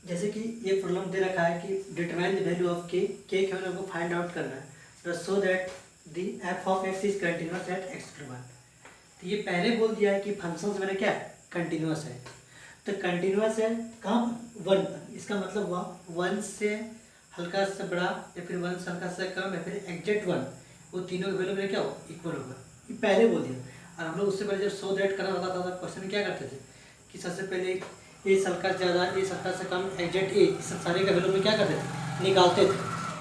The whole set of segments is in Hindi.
जैसे कि ये प्रॉब्लम दे रखा है कि डिटरमाइन द वैल्यू ऑफ के के हमको फाइंड आउट करना है, तो so that the F of x is continuous at x + 1। तो ये पहले बोल दिया है कि फंक्शन मेरा क्या है, कंटिन्यूअस है। तो कंटिन्यूअस है कहाँ, 1 पर। इसका मतलब हुआ 1 से हल्का सा बड़ा या फिर 1 से हल्का सा कम या फिर एग्जैक्ट 1, वो तीनों के वैल्यू मेरा क्या हो, इक्वल होगा। ये पहले बोल दिया। और हम लोग उससे पहले जब सो दैट करना होता था क्वेश्चन में क्या करते थे कि सबसे पहले ए हल्का से ज़्यादा, ए हल्का से कम, एग्जैक्ट ए, इस सारे का वैल्यू में क्या करते थे, निकालते थे।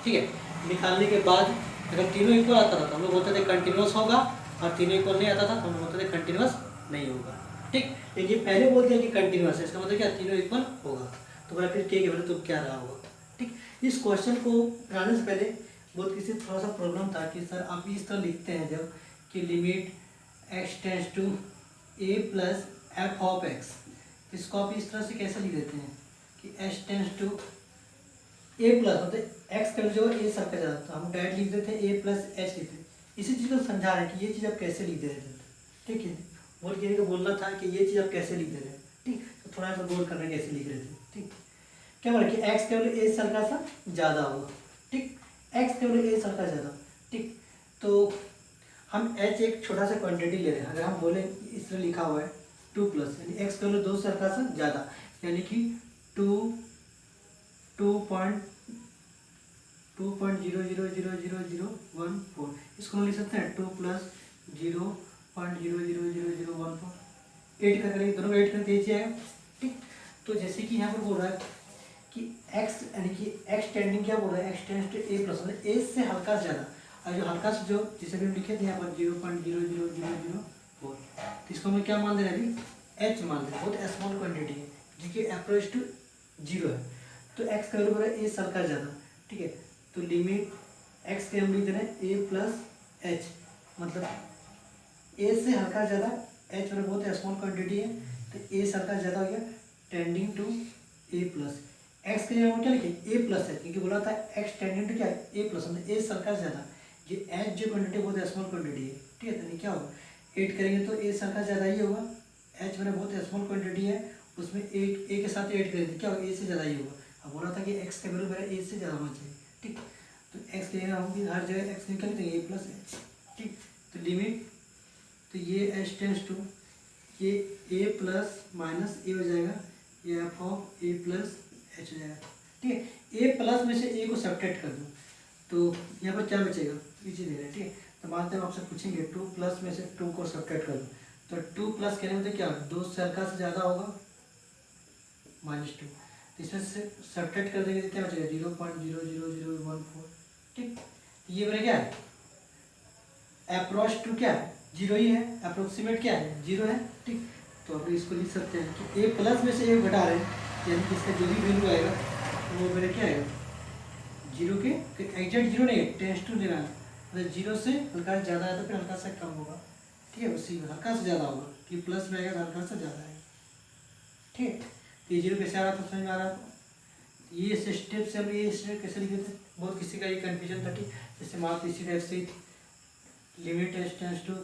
ठीक है, निकालने के बाद अगर तीनों इक्वल आता था तो हम लोग बोलते थे कंटिन्यूअस होगा, और तीनों इक्वल नहीं आता था तो हम लोग बोलते थे कंटिन्यूअस नहीं होगा। ठीक, लेकिन ये पहले बोल दिया कि कंटिन्यूअस है, इसका मतलब क्या, तीनों इक्वल होगा। तो बोला फिर के वैल्यू तो क्या रहा होगा। ठीक, इस क्वेश्चन को बनाने से पहले बहुत किसी थोड़ा सा प्रॉब्लम था कि सर आप इस तरह लिखते हैं जब कि limit x tends to a plus f of x, इसको आप इस तरह से कैसे लिख देते हैं कि h tends to a plus, मतलब x का जो a सब का ज़्यादा, तो हम डायरेक्ट लिख देते हैं a प्लस h लिखते हैं। इसी चीज़ को समझा रहे हैं कि ये चीज़ आप कैसे लिख दे रहे थे। ठीक है, बोल के बोलना था कि ये चीज़ आप कैसे लिख दे रहे हैं। ठीक, तो थोड़ा सा गौर करना कैसे लिख रहे थे। ठीक, क्या बोला कि x केवल a से हल्का सा ज़्यादा होगा। ठीक, x केवल a से हल्का ज़्यादा। ठीक, तो हम h एक छोटा सा क्वांटिटी ले रहे हैं। अगर हम बोले इस तरह लिखा हुआ है 2 प्लस, यानी x केवल 2 से हल्का सा ज़्यादा, यानी कि 2.00000014, इसको हम लिख सकते हैं 2 प्लस 0.000014, 8 करके लिख, दोनों को 8 करके नीचे आएगा। ठीक, तो जैसे कि यहाँ पर बोल रहा है कि x, यानी कि x टेंडिंग क्या बोल रहा है, x tends to a plus, मतलब a से हल्का से ज़्यादा, और जो हल्का से जो जिसे भी हम लिखे थे यहाँ पर 0.00004, तो इसको हम क्या मान दे रहे हैं अभी, h मान दे रहे हैं। बहुत स्मॉल क्वांटिटी है जो कि अप्रोच टू 0 है, तो x का वैल्यू है a से हल्का ज़्यादा। ठीक है, तो लिमिट x के हम लिख दे रहे हैं a प्लस h, मतलब a से हल्का ज़्यादा, h में बहुत स्मॉल क्वांटिटी है तो a से हल्का ज़्यादा हो गया, tending to a plus. x के जगह हम क्या लिखे, a प्लस है, क्योंकि बोला था x टेंडिंग टू क्या है, a प्लस, मतलब a से हल्का ज़्यादा। ये h जो क्वांटिटी बहुत स्मॉल क्वांटिटी है। ठीक है, तो क्या होगा, 8 करेंगे तो a से हल्का ज़्यादा ही होगा। h में बहुत स्मॉल क्वांटिटी है, उसमें 8 a के साथ 8 करेंगे तो क्या होगा, a से ज़्यादा ही होगा। अब बोला था कि x का वैल्यू मेरा a से ज़्यादा होना चाहिए। ठीक, तो x के जगह हम भी हर जगह x निकल देंगे a प्लस h। ठीक, तो लिमिट, तो ये h टेंड्स टू ये a प्लस माइनस a हो जाएगा, ये f of a plus h हो जाएगा। ठीक है, a प्लस में से a को सब्ट्रैक्ट कर दूँ तो यहाँ पर क्या बचेगा, पीछे दे रहे हैं। ठीक है, तो मानते हैं आपसे पूछेंगे 2 प्लस में से 2 को सब्ट्रैक्ट कर दूँ, तो 2 प्लस कहने में क्या, 2 से हल्का से ज़्यादा होगा, -2, तो इसमें से सब्ट्रैक्ट कर देंगे तो क्या बचेगा, 0.00014। ठीक, ये मेरा क्या है, अप्रोच टू क्या है, 0 ही है, अप्रोक्सीमेट क्या है, 0 है। ठीक, तो अब इसको लिख सकते हैं कि a प्लस में से a घटा रहे हैं, यानी कि इसका जो भी वैल्यू आएगा वो मेरा क्या आएगा, 0 के एग्जैक्ट 0 नहीं है, टेंस टू लेना है, मतलब 0 से हल्का से ज़्यादा है तो फिर हल्का से कम होगा। ठीक है, उसी में हल्का से ज़्यादा होगा, कि प्लस में आएगा तो हल्का से ज़्यादा है। ठीक, तो ये 0 कैसे आ रहा था, समझ में आ रहा था। ये स्टेप से हम ये स्टेप कैसे लिखे थे, बहुत किसी का ये कन्फ्यूजन था। ठीक, जैसे मान इसी टाइप से limit h tends to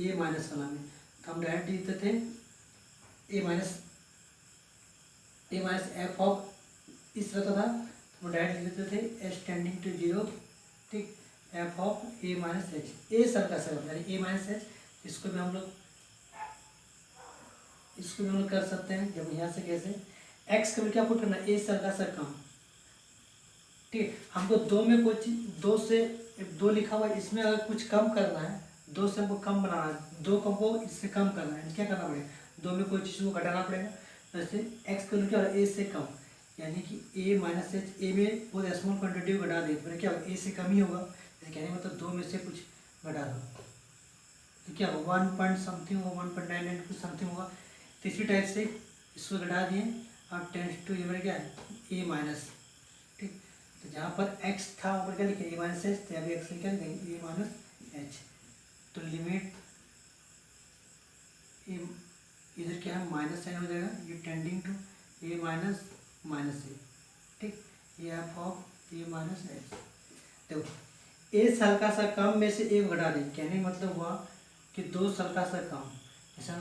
a minus वाला में, तो हम डायरेक्ट लिखते थे a माइनस एफ ऑफ, इस रहता था तो डायरेक्ट लिखते थे h टेंडिंग टू 0। ठीक, f of a minus h, a सर का सर यानी a माइनस h, इसको भी हम लोग कर सकते हैं। जब यहाँ से कैसे x का भी क्या पुट करना है, a सर का सर कम। ठीक, हमको 2 में कोई चीज़ 2 से 2 लिखा हुआ है, इसमें अगर कुछ कम करना है, 2 से हमको कम बनाना है, 2 को इससे कम करना है, क्या करना पड़ेगा, 2 में कोई चीज़ को घटाना पड़ेगा। जैसे x का क्या हो रहा है, a से कम, यानी कि a माइनस h, a में बहुत स्मॉल क्वान्टिटी को घटा देते हैं, क्या होगा, a से कम ही होगा। जैसे कहने मतलब 2 में से कुछ घटा दो तो क्या होगा, 1 पॉइंट समथिंग होगा, 1.99 कुछ समथिंग होगा। तो इसी टाइप से इसको घटा दिए, अब टेंस टू ये मेरा क्या है, a माइनस। ठीक, तो जहाँ पर x था वहाँ पर क्या लिखे, a माइनस एच, तो अभी x क्या लिखेंगे, a माइनस एच। तो लिमिट इधर क्या है, माइनस साइन हो जाएगा, ये tending to a minus minus a. ठीक, ये f of a minus h. देखो a से हल्का सा कम में से a घटा दें, कहने का मतलब हुआ कि 2 से हल्का सा कम, जैसा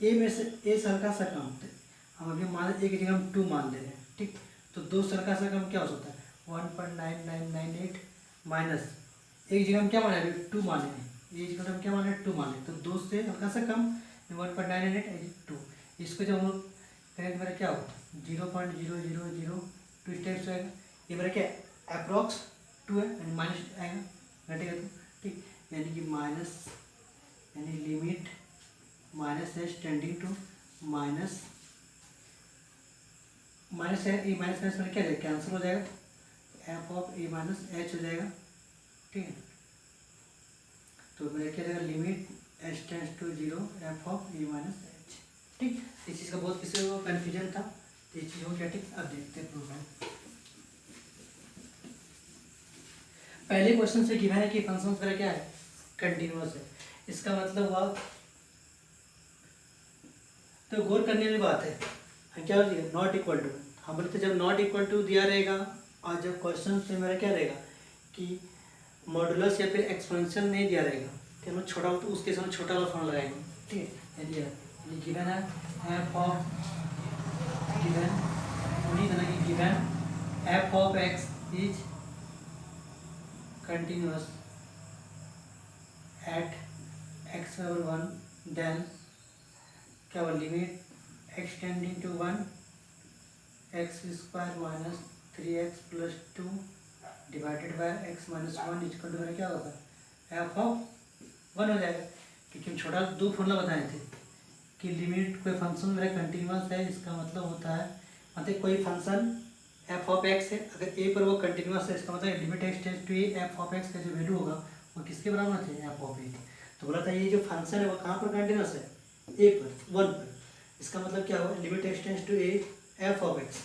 a में से a से हल्का सा कम, तो हम अभी मान 1 की जगह हम 2 मान ले रहे हैं। ठीक। तो दो से हल्का सा कम क्या हो सकता है 1.9998 माइनस एक जगह हम क्या माने 2 माने हैं, एक जगह हम क्या माने 2 माने, तो दो से हल्का सा कम 1.998 इसको जब हम लोग करें तो मेरा क्या होगा 0.0002 इस टाइप से आएगा। ये मेरा क्या अप्रॉक्स 2 है यानी माइनस आएगा घटेगा तो ठीक, यानी कि माइनस यानी limit minus h tending to minus minus है ए माइनस माइनस में क्या जाएगा कैंसिल हो जाएगा f of a minus h हो जाएगा ठीक है। तो मेरा क्या जाएगा limit h tends to 0 f of a minus h ठीक। इस चीज़ का बहुत किसी को कन्फ्यूजन था तो इस चीज़ को क्या ठीक अब देखते हैं प्रोग्राम। पहले क्वेश्चन से गिवन है कि फंक्शन वगैरह क्या है कंटिन्यूअस है, इसका मतलब हुआ तो गौर करने वाली बात है हम क्या दिया नॉट इक्वल टू, हम बोलते जब नॉट इक्वल टू दिया रहेगा और जब क्वेश्चन में मेरा क्या रहेगा कि मॉडुलस या फिर एक्सपेंशन नहीं दिया रहेगा तो हम छोटा तो उसके साथ छोटा वाला फॉर्म लगाएंगे ठीक है। यदि गिवन है एफ ऑफ गिवन उन्हीं तरह की given f of x is continuous at x बराबर 1 देन क्या हुआ limit x tending to 1 x square minus 3x plus 2 divided by x minus 1 equal to मेरा क्या होगा एफ ऑफ 1 हो जाएगा, क्योंकि हम छोटा दो फॉर्मूला बताए थे कि लिमिट कोई फंक्शन मेरा कंटिन्यूअस है, इसका मतलब होता है मतलब कोई फंक्शन एफ ऑफ एक्स है अगर ए पर वो कंटिन्यूअस है इसका मतलब limit x tends to a f of x का जो वैल्यू होगा वो किसके बराबर है एफ ऑफ ए। तो बोला था ये जो फंक्शन है वो कहाँ पर कंटिन्यूअस है ए पर 1 पर, इसका मतलब क्या होगा limit x tends to a f of x.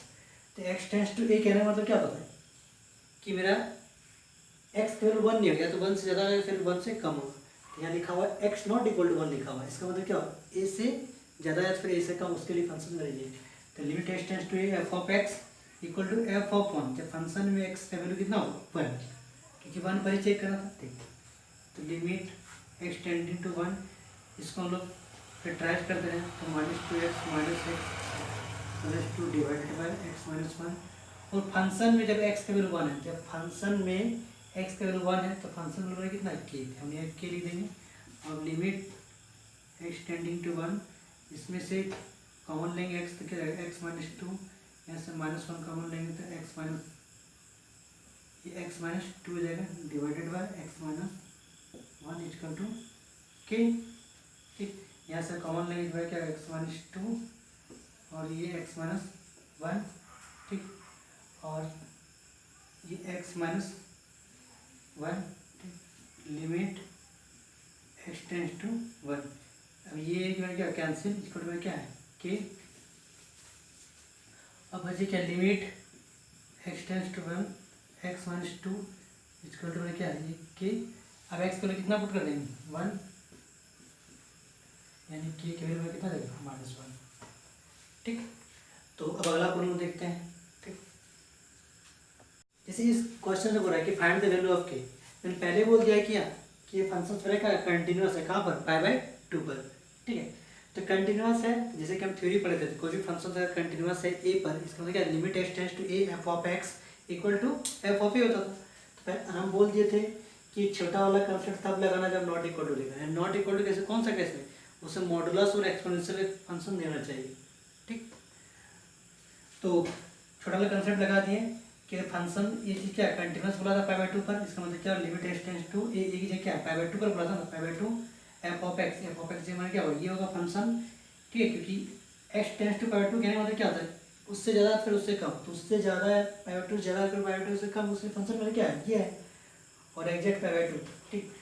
तो एक्स टेंड्स टू ए कहने का मतलब क्या होता है कि मेरा एक्स केवल 1 नहीं हो गया तो 1 से ज़्यादा है फिर 1 से कम होगा, तो यहाँ लिखा हुआ है एक्स नॉट इक्वल टू 1 लिखा हुआ है, इसका मतलब क्या होगा ए से ज़्यादा है फिर ए से कम उसके लिए फंक्शन रहिए। तो limit x tends to a f of x equal to f of 1, जब फंक्शन में एक्स का वैल्यू कितना होगा 1, क्योंकि 1 पर ही चेक करना था ठीक। तो लिमिट एक्स टेंडिंग टू 1 इसको हम लोग फिर ट्राई करते हैं तो -2x minus x plus 2 divided by x minus 1 और फंक्शन में जब x का वैल्यू 1 है जब फंक्शन में x का वैल्यू 1 है तो फंक्शन वैल्यू कितना k हम यहाँ k लिख देंगे और लिमिट x टेंडिंग टू 1 इसमें से कॉमन लेंगे x तो क्या रहेगा x माइनस 2 यहाँ से -1 कॉमन लेंगे तो x माइनस ये x माइनस 2 हो जाएगा divided by x minus 1 equal to k ठीक। यहाँ से कॉमन लेंगे तो क्या x माइनस 2 और ये x माइनस 1 ठीक और ये x माइनस 1 ठीक लिमिट x टेंड्स टू 1। अब ये एक बार क्या कैंसिल इक्वल टू क्या है k। अब बचे क्या limit x tends to 1 x minus 2 equal to क्या है ये k। अब x को कितना पुट कर देंगे 1 यानी k के वैल्यू में कितना देगा -1 ठीक। तो अब अगला प्रॉब्लम देखते हैं ठीक। जैसे इस क्वेश्चन से बोल रहा है कि फाइंड द वैल्यू ऑफ के, मैंने पहले बोल दिया कि ये फंक्शन पर का कंटिन्यूअस है कहाँ पर π/2 पर ठीक है। तो कंटिन्यूअस है जैसे कि हम थ्योरी पढ़े थे तो कोई भी फंक्शन अगर कंटिन्यूअस है ए पर इसका मतलब क्या limit x tends to a f of x equal to f of a होता था। तो हम बोल दिए थे कि छोटा वाला कंसेप्ट तब लगाना जब नॉट इक्वल टू लिखा है। नॉट इक्वल टू कैसे कौन सा केस में उसे मॉडुलस और एक्सपोनेंशियल फंक्शन देना चाहिए ठीक। तो छोटा वाला कंसेप्ट लगा दिए कि फंक्शन ये चीज़ क्या कंटिन्यूअस बोला था π/2 पर, इसका मतलब क्या लिमिट एक्स टेंड्स टू ए की जगह क्या π/2 पर बोला था ना π/2 एफ ऑफ एक्स मैंने क्या होगा ये होगा फंक्शन ठीक है, क्योंकि एक्स टेंड्स टू π/2 कहने का मतलब क्या होता है उससे ज़्यादा फिर उससे कम, तो उससे ज़्यादा π/2 ज़्यादा फिर π/2 से कम उसके फंक्शन में क्या है ये है और एग्जैक्ट π/2 ठीक।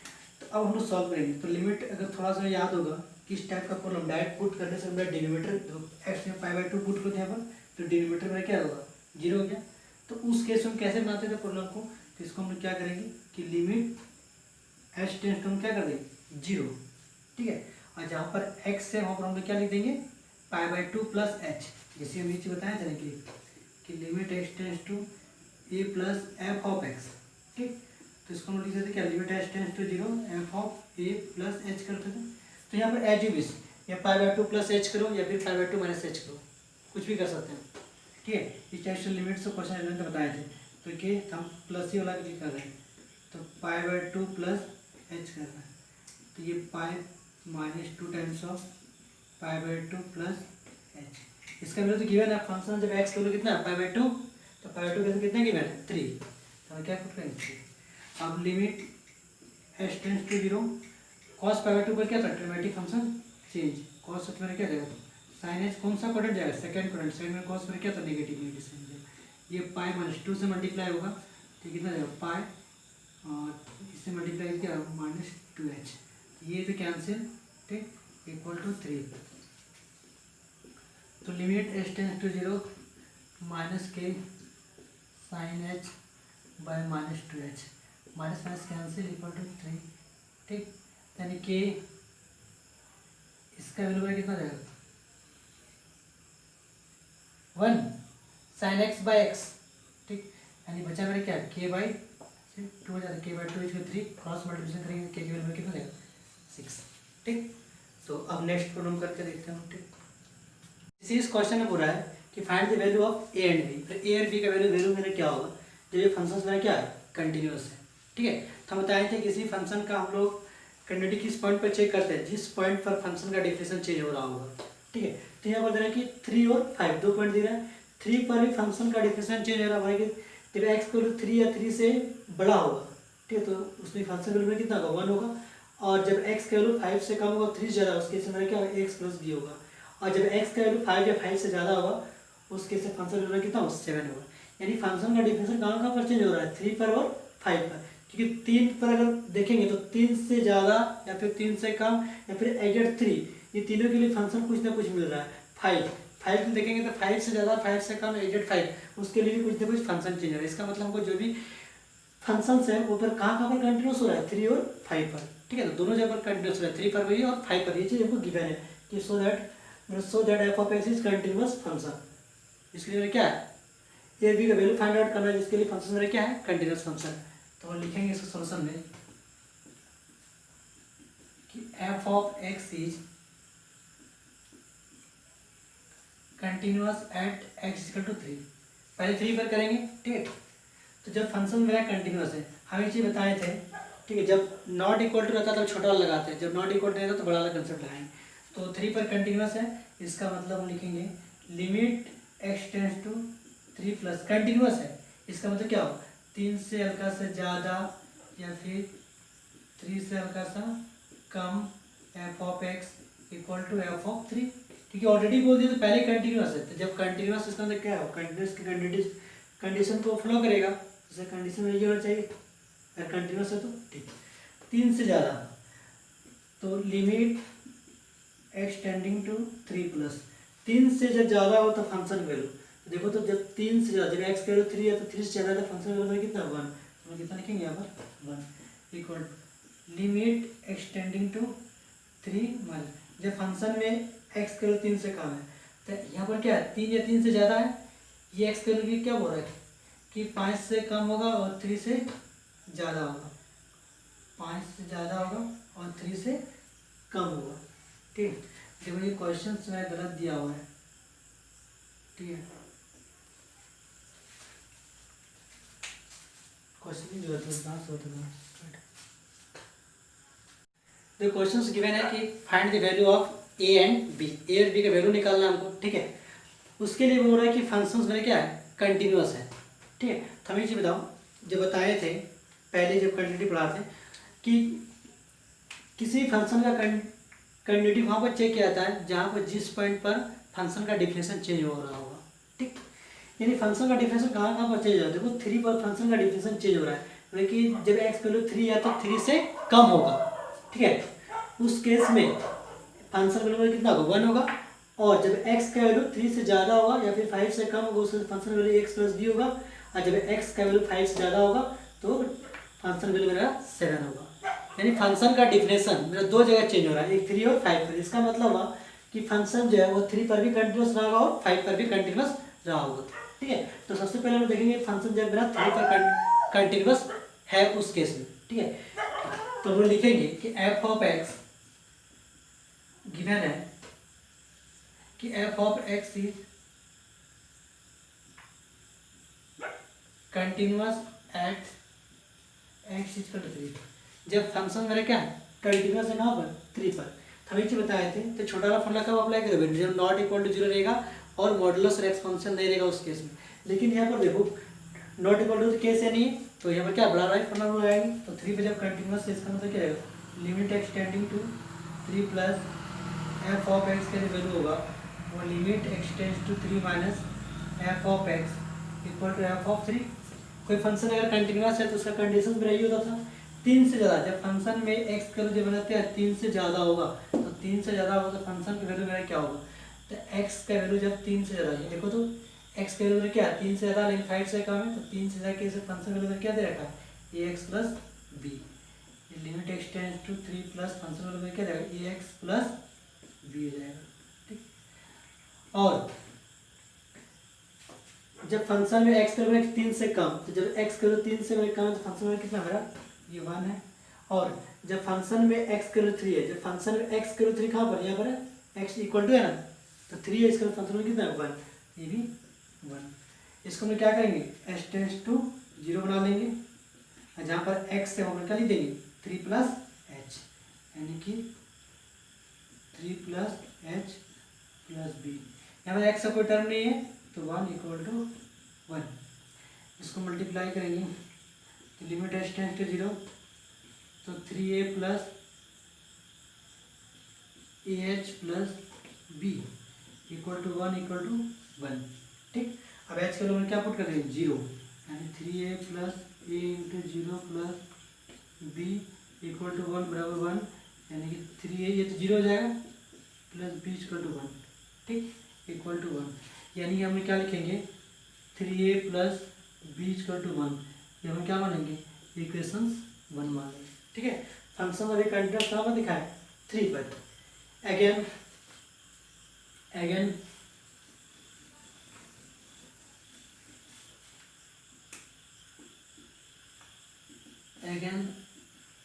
तो अब हम लोग सॉल्व करेंगे तो लिमिट अगर थोड़ा सा याद होगा किस टाइप का प्रॉब्लम डायरेक्ट पुट करने से हमारा डिनोमिनेटर एक्स में π/2 पुट करते हैं अपन तो डिनोमिनेटर में क्या होगा 0 हो गया। तो उस केस में हम कैसे बनाते थे प्रॉब्लम को, तो इसको हम लोग क्या करेंगे कि लिमिट एच टेंड्स टू हम क्या कर देंगे 0 ठीक है, और जहाँ पर x है वहाँ पर हम लोग क्या लिख देंगे π/2 प्लस एच, जैसे हम नीचे बताया था कि limit x tends to a plus f of x ठीक। तो इसको हम लिख देते क्या limit h tends to 0 f of a plus h करते थे। तो यहाँ पर एच यू विश या π/2 प्लस एच करो या फिर π/2 माइनस एच करो कुछ भी कर सकते हैं ठीक है। इस टाइप से लिमिट से क्वेश्चन एलिमेंट बताए थे, तो कि हम प्लस ही वाला क्लिक कर रहे हैं, तो π/2 प्लस h कर रहे हैं, तो ये पाई -2 टाइम्स ऑफ π/2 प्लस h। इसका मतलब तो गिवन है फंक्शन जब x वैल्यू कितना है π/2, तो π/2 वैल्यू कितना गिवन है 3, तो क्या पुट करेंगे 3। अब limit h tends to 0, cos π/2 पर क्या था ट्रिमेटिक फंक्शन चेंज, cos h पर क्या जाएगा sin h, कौन सा क्वाड्रेंट जाएगा सेकंड क्वाड्रेंट, सेकंड में cos पर क्या था नेगेटिव साइन जाएगा, ये π -2 से मल्टीप्लाई होगा, तो कितना जाएगा पाई और इससे मल्टीप्लाई क्या -2h, ये तो कैंसिल, ठीक, इक्वल टू 3। तो limit h tends to 0 minus के sign h by -2h, minus minus cancel equal to 3, ठीक, यानी कि इसका वैल्यू कितना जाएगा 1 साइन x बाय x, ठीक, यानी बचा मेरा क्या k बाई 2 हो जाता है, k/2 इक्वल 3, क्रॉस मल्टीप्लिकेशन करेंगे k की वैल्यू कितना जाएगा 6, ठीक। तो अब नेक्स्ट प्रॉब्लम करके देखते हैं, ठीक। इस क्वेश्चन में पूरा है कि find the value of a and b, फिर ए और बी का वैल्यू मेरा क्या होगा जब ये फंक्शंस मेरा क्या है कंटिन्यूअस है, ठीक है। तो हम बताए थे किसी फंक्शन का हम लोग कंटिन्यूटी किस पॉइंट पर चेक करते हैं, जिस पॉइंट पर फंक्शन का डिफरेंशियल चेंज हो रहा होगा, ठीक है। तो यहाँ पर दे रहा है कि 3 और 5 दो पॉइंट दे रहा है, 3 पर भी फंक्शन का डिफरेंशियल चेंज हो रहा है, जब एक्स को 3 या 3 से बड़ा होगा, ठीक है, तो उसमें फंक्शन वैल्यू में कितना होगा 1 होगा, और जब x का वैल्यू 5 से कम होगा 3 से ज़्यादा, उसके से मेरा क्या होगा x प्लस b होगा, और जब x का वैल्यू 5 या 5 से ज़्यादा होगा उसके से फंक्शन वैल्यू कितना होगा 7 होगा। यानी फंक्शन का डिफरेंशियल कहाँ पर चेंज हो रहा है 3 पर और 5 पर, क्योंकि 3 पर अगर देखेंगे तो 3 से ज़्यादा या फिर 3 से कम या फिर एडेड 3, ये तीनों के लिए फंक्शन कुछ ना कुछ मिल रहा है। 5 देखेंगे तो 5 से ज़्यादा 5 से कम एडेड 5, उसके लिए भी कुछ ना कुछ फंक्शन चेंज हो रहा है। इसका मतलब हमको जो भी फंक्शंस है वो पर कहाँ पर कंटिन्यूस हो रहा है 3 और 5 पर, ठीक है। तो दोनों जगह पर कंटिन्यूस हो रहा है, 3 पर भी और 5 पर, ये चीज़ हमको गिवन है कि so that F of x is continuous function. इसलिए मेरा क्या है ए बी का वैल्यू फाइंड आउट करना है, जिसके लिए फंक्शन मेरा क्या है कंटिन्यूअस फंक्शन। तो हम लिखेंगे इसको सोल्यूशन में कि f of x is continuous at x equal to 3, पहले 3 पर करेंगे, ठीक है। तो जब फंक्शन मेरा कंटिन्यूअस है, हम ये चीज़ बताए थे, ठीक है, जब नॉट इक्वल टू रहता है तो छोटा वाला लगाते हैं, जब नॉट इक्वल टू रहता तो बड़ा वाला कंसेप्ट लगाएंगे। तो 3 पर कंटिन्यूअस है, इसका मतलब हम लिखेंगे limit x tends to 3 plus, continuous है, इसका मतलब क्या होगा 3 से हल्का सा ज़्यादा या फिर 3 से हल्का सा कम f of x equal to f of 3, क्योंकि ऑलरेडी बोल दिया तो पहले कंटिन्यूअस है, तो जब कंटिन्यूअस इसका मतलब क्या हो कंटिन्यूअस की कंडीशन को फॉलो करेगा, जैसे कंडीशन में ये होना चाहिए, अगर कंटिन्यूअस है तो ठीक। 3 से ज़्यादा तो limit x tending to 3 plus, 3 से जब ज़्यादा हो तो फंक्शन वैल्यू, तो देखो तो जब 3 से ज़्यादा, जब एक्स का वैल्यू 3 है तो 3 से ज़्यादा तो फंक्शन वैल्यू कितना 1, तो हम कितना लिखेंगे यहाँ पर 1 equal limit x tending to 3 minus, जब फंक्शन में एक्स का वैल्यू 3 से कम है, तो यहाँ पर क्या है 3 या 3 से ज़्यादा है, ये एक्स का वैल्यू क्या बोल रहा है कि 5 से कम होगा और 3 से ज़्यादा होगा, 5 से ज़्यादा होगा और 3 से कम होगा, ठीक। देखो ये क्वेश्चन में गलत दिया हुआ है, ठीक है, क्वेश्चन की जरूरत है। देखो क्वेश्चन गिवन है कि find the value of a and b, a और बी का वैल्यू निकालना हमको, ठीक है। उसके लिए बोल रहा है कि फंक्शंस में क्या है कंटिन्यूअस है, ठीक है। तो हमें ये बताओ, जो बताए थे पहले जब कंटिन्यूटी पढ़ाते कि किसी फंक्शन का कंटिन्यूटी वहाँ पर चेक किया जाता है जहाँ पर जिस पॉइंट पर फंक्शन का डिफरेंशियल चेंज हो रहा होगा, ठीक। यानी फंक्शन का डिफरेंशियल कहाँ पर चेंज हो रहा है, देखो 3 पर फंक्शन का डिफरेंशियल चेंज हो रहा है, लेकिन जब एक्स वैल्यू 3 है तो 3 से कम होगा, ठीक है। उस केस में फंक्शन वैल्यू कितना होगा 1 होगा, और जब x का वैल्यू 3 से ज़्यादा होगा या फिर 5 से कम होगा उसके function value x plus b होगा, और जब x का वैल्यू 5 से ज़्यादा होगा तो फंक्शन वैल्यू मेरा 7 होगा। यानी फंक्शन का डिफिनेशन मेरा दो जगह चेंज हो रहा है, एक 3 और 5 पर। इसका मतलब हुआ कि फंक्शन जो है वो 3 पर भी कंटिन्यूस रहा होगा और 5 पर भी कंटिन्यूस रहा होगा, ठीक है। तो सबसे पहले हम देखेंगे फंक्शन जब मेरा 3 पर कंटिन्यूस है उस केस में, ठीक है। तो हम लिखेंगे कि एफ ऑफ एक्स गिवन है कि f of x is continuous at x equal to 3, जब फंक्शन मेरा क्या है कंटिन्यूअस है कहाँ पर 3 पर। हम एक चीज बताए थे, तो छोटा वाला फॉर्मूला कब अप्लाई करोगे, जब नॉट इक्वल टू 0 रहेगा और मॉडुलस और एक्सपेंशन नहीं रहेगा उस केस में। लेकिन यहाँ पर देखो नॉट इक्वल टू केस है नहीं, तो यहाँ पर क्या बड़ा राइट फॉर्मूला लगाएंगे, तो 3 पे जब कंटिन्यूअस है इसका मतलब क्या रहेगा, limit x tending to 3 plus f of x का जो वैल्यू होगा वो limit x tends to 3 minus f of x equal to f of 3। कोई फंक्शन अगर कंटिन्यूअस है तो उसका कंडीशन भी यही होता था 3 से ज़्यादा, जब फंक्शन में एक्स का जो बनाते हैं 3 से ज़्यादा होगा, तो 3 से ज़्यादा होगा तो फंक्शन की वैल्यू मेरा क्या होगा, तो एक्स का वैल्यू जब 3 से ज़्यादा है, देखो तो एक्स का वैल्यू क्या है 3 से ज़्यादा लेकिन 5 से कम है, तो 3 से ज़्यादा केस फंक्शन वैल्यू में क्या दे रखा है a x plus b, limit x tends to 3 plus function value में क्या जाएगा ए एक्स प्लस बी हो जाएगा। ठीक, और जब फंक्शन में एक्स का वैल्यू 3 से कम, तो जब एक्स का वैल्यू 3 से कम है तो फंक्शन वैल्यू कितना मेरा ये 1 है। और जब फंक्शन में एक्स का वैल्यू 3 है, जब फंक्शन में एक्स का वैल्यू 3 कहाँ पर यहाँ पर है एक्स इक्वल टू है ना, तो 3 है, इसका फंक्शन वैल्यू कितना है 1, ये भी 1। इसको हम क्या करेंगे एस टेंड्स टू 0 बना लेंगे, और जहाँ पर एक्स है वो क्या लिख देंगे 3 प्लस एच, यानी कि 3 प्लस एच प्लस बी। यहाँ पर एक्स का कोई टर्म नहीं है तो 1 इक्वल टू 1। इसको मल्टीप्लाई करेंगे तो लिमिट एच टेंड्स टू 0, तो 3a plus a h plus b equal to 1 equal to 1। ठीक, अब एच के लोग क्या पुट कर देंगे 0, यानी 3a plus a into 0 plus b equal to 1 बराबर 1, यानी कि 3a ये तो 0 हो जाएगा प्लस बी इक्वल टू 1। ठीक, इक्वल टू 1, यानी हम क्या लिखेंगे 3a plus b equal to 1, ये हम क्या मानेंगे इक्वेशन 1 मान लेंगे। ठीक है, फंक्शन अभी कंटिन्यूअस कहाँ पर दिखा है 3 पर। Again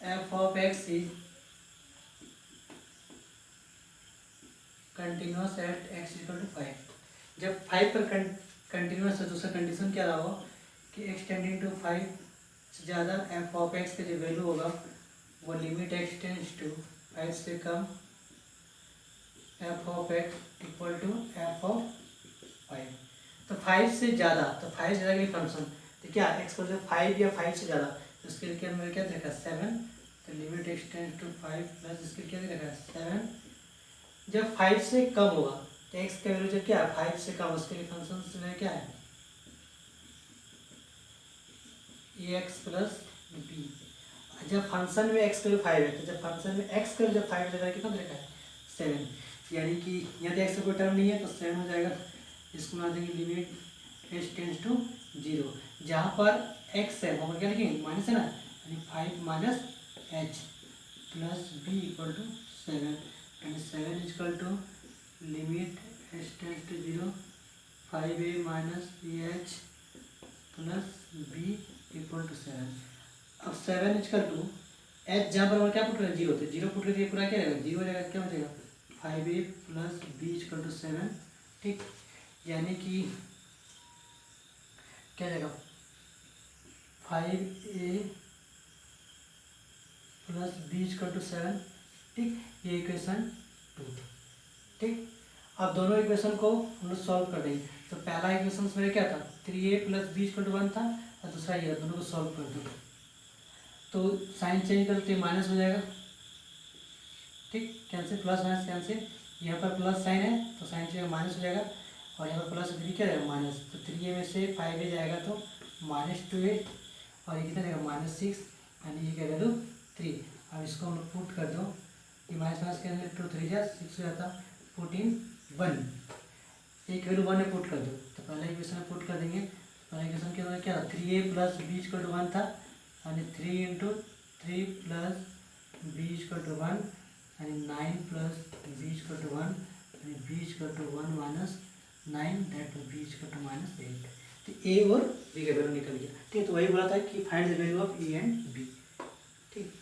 f of x is continuous at x equal to 5। जब 5 पर कंटिन्यूअस है तो उसका कंडीशन क्या रहा होगा कि एक्सटेंडिंग टू 5 से ज़्यादा एफ ऑफ एक्स का जो वैल्यू होगा वो लिमिट एक्सटेंड्स टू 5 से कम f of x equal to f of 5। तो 5 से ज़्यादा, तो 5 से ज़्यादा के फंक्शन तो क्या एक्स को 5 या 5 से ज़्यादा, तो इसके लिए क्या क्या देखा 7, तो लिमिट एक्सटेंड्स टू 5 प्लस इसके क्या देखा 7। जब 5 से कम होगा तो एक्स का वैल्यू जब क्या है 5 से कम, उसके लिए फंक्शन में क्या है ए एक्स प्लस बी। जब फंक्शन में एक्स का वैल्यू 5 है, तो जब फंक्शन में एक्स का वैल्यू जब 5 जगह कितना देखा है 7, यानी कि यहाँ तो एक्स का कोई टर्म नहीं है तो 7 हो जाएगा। इसको बना देंगे लिमिट एच टेंड्स टू 0, जहाँ पर एक्स है वहाँ पर क्या लिखेंगे माइनस है ना, यानी 5 minus h plus b equal to 7, यानी 7 equal to limit h tends to 0 5a minus h plus b equal to 7। अब 7 इक्वल टू एच जहाँ पर हमारे क्या पुट रहे हैं 0, तो 0 पुट रहे पूरा क्या रहेगा 0 हो जाएगा, क्या बचेगा 5a plus b equal to 7। ठीक, यानी कि क्या जाएगा 5a plus b equal to 7। ठीक, ये इक्वेशन 2। ठीक, अब दोनों इक्वेशन को हम लोग सॉल्व कर देंगे। तो पहला इक्वेशन मेरा क्या था 3a plus b equal to 1 था, और दूसरा ये, दोनों को सॉल्व कर दो तो साइन चेंज करते माइनस हो जाएगा। ठीक, कैंसिल प्लस माइनस कैंसिल, यहाँ पर प्लस साइन है तो साइन चेंज माइनस हो जाएगा, और यहाँ पर प्लस 3 क्या जाएगा माइनस, तो 3a में से 5a जाएगा तो -2a, और ये कितना जाएगा -6, यानी ये क्या वैल्यू 3। अब इसको हम लोग पुट कर दो, ये माइनस माइनस कैंसिल 2 3 जा 6 हो जाता, पुट इन 1, एक वैल्यू 1 में पुट कर दो, तो पहला इक्वेशन में पुट कर देंगे। पहला इक्वेशन के अंदर क्या था 3a plus b equal to 1 था, यानी 3 into 3 plus b equal to 1, यानी 9 प्लस बी इक्वल टू 1, यानी b equal to 1 minus 9, that b equal to -8। तो ए और बी का वैल्यू निकल गया। ठीक है, तो वही बोला था कि find the value of a and b. ठीक।